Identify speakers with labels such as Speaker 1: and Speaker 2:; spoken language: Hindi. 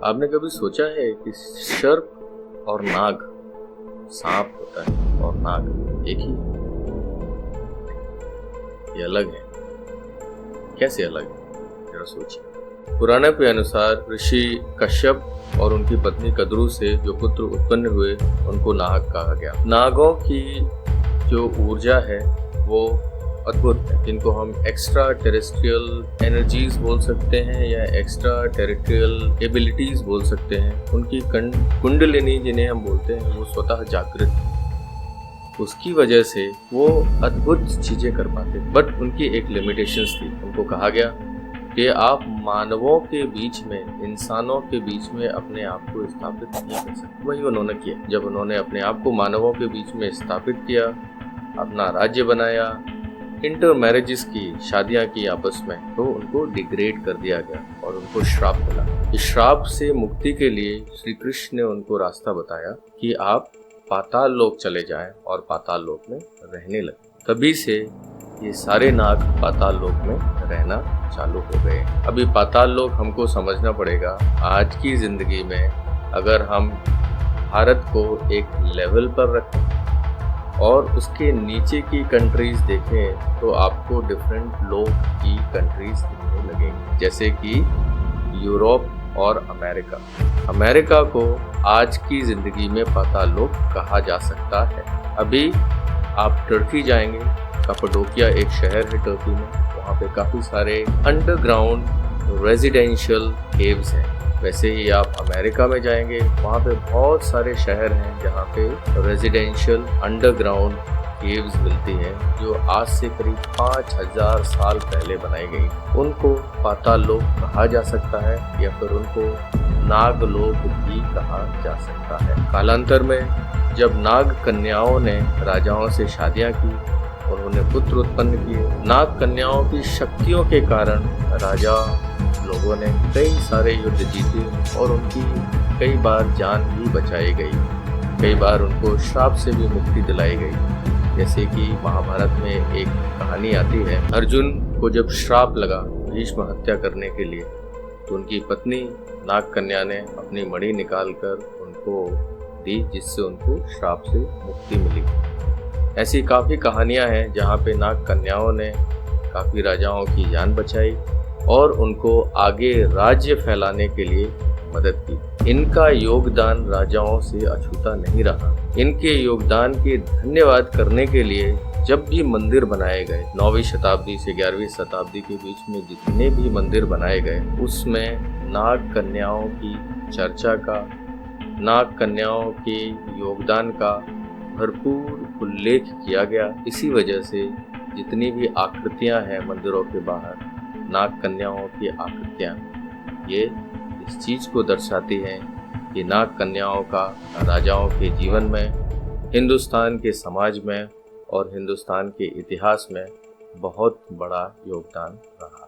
Speaker 1: आपने कभी सोचा है कि सर्प और नाग, सांप होता है और नाग एक ही है? ये अलग है। कैसे अलग है, जरा सोचिए। पुराने के अनुसार ऋषि कश्यप और उनकी पत्नी कद्रू से जो पुत्र उत्पन्न हुए उनको नाग कहा गया। नागों की जो ऊर्जा है वो अद्भुत है, जिनको हम एक्स्ट्रा टेरेस्ट्रियल एनर्जीज बोल सकते हैं या एक्स्ट्रा टेरेस्ट्रियल एबिलिटीज बोल सकते हैं। उनकी कुंडलिनी जिन्हें हम बोलते हैं वो स्वतः जागृत है। उसकी वजह से वो अद्भुत चीजें कर पाते, बट उनकी एक लिमिटेशंस थी। उनको कहा गया कि आप मानवों के बीच में, इंसानों के बीच में अपने आप को स्थापित नहीं कर सकते। वही उन्होंने किया। जब उन्होंने अपने आप को मानवों के बीच में स्थापित किया, अपना राज्य बनाया, इंटर मैरिजेस की, शादियां की आपस में, तो उनको डिग्रेड कर दिया गया और उनको श्राप मिला। इस श्राप से मुक्ति के लिए श्री कृष्ण ने उनको रास्ता बताया कि आप पाताल लोक चले जाएं और पाताल लोक में रहने लगे। तभी से ये सारे नाग पाताल लोक में रहना चालू हो गए। अभी पाताल लोक हमको समझना पड़ेगा। आज की जिंदगी में अगर हम भारत को एक लेवल पर रखें और उसके नीचे की कंट्रीज देखें तो आपको डिफरेंट लोग की कंट्रीज दिखने लगेंगी, जैसे कि यूरोप और अमेरिका। अमेरिका को आज की जिंदगी में पाताल लोक कहा जा सकता है। अभी आप टर्की जाएंगे, कप्पाडोकिया एक शहर है टर्की में, वहाँ पे काफ़ी सारे अंडरग्राउंड रेजिडेंशियल केव्स हैं। वैसे ही आप अमेरिका में जाएंगे, वहाँ पे बहुत सारे शहर हैं जहाँ पे रेजिडेंशियल अंडरग्राउंड केव्स मिलती हैं, जो आज से करीब 5000 साल पहले बनाई गई। उनको पाताल लोक कहा जा सकता है या फिर उनको नाग लोक भी कहा जा सकता है। कालांतर में जब नाग कन्याओं ने राजाओं से शादियाँ की, उन्होंने पुत्र उत्पन्न किए। नाग कन्याओं की शक्तियों के कारण राजा लोगों ने कई सारे युद्ध जीते और उनकी कई बार जान भी बचाई गई। कई बार उनको श्राप से भी मुक्ति दिलाई गई। जैसे कि महाभारत में एक कहानी आती है, अर्जुन को जब श्राप लगा भीष्म हत्या करने के लिए, तो उनकी पत्नी नाग कन्या ने अपनी मणि निकालकर उनको दी, जिससे उनको श्राप से मुक्ति मिली। ऐसी काफ़ी कहानियां हैं जहाँ पे नाग कन्याओं ने काफ़ी राजाओं की जान बचाई और उनको आगे राज्य फैलाने के लिए मदद की। इनका योगदान राजाओं से अछूता नहीं रहा। इनके योगदान के धन्यवाद करने के लिए जब भी मंदिर बनाए गए, 9वीं शताब्दी से 11वीं शताब्दी के बीच में जितने भी मंदिर बनाए गए, उसमें नाग कन्याओं की चर्चा का, नाग कन्याओं के योगदान का भरपूर उल्लेख किया गया। इसी वजह से जितनी भी आकृतियां हैं मंदिरों के बाहर, नाग कन्याओं की आकृतियां, ये इस चीज़ को दर्शाती हैं कि नाग कन्याओं का राजाओं के जीवन में, हिंदुस्तान के समाज में और हिंदुस्तान के इतिहास में बहुत बड़ा योगदान रहा।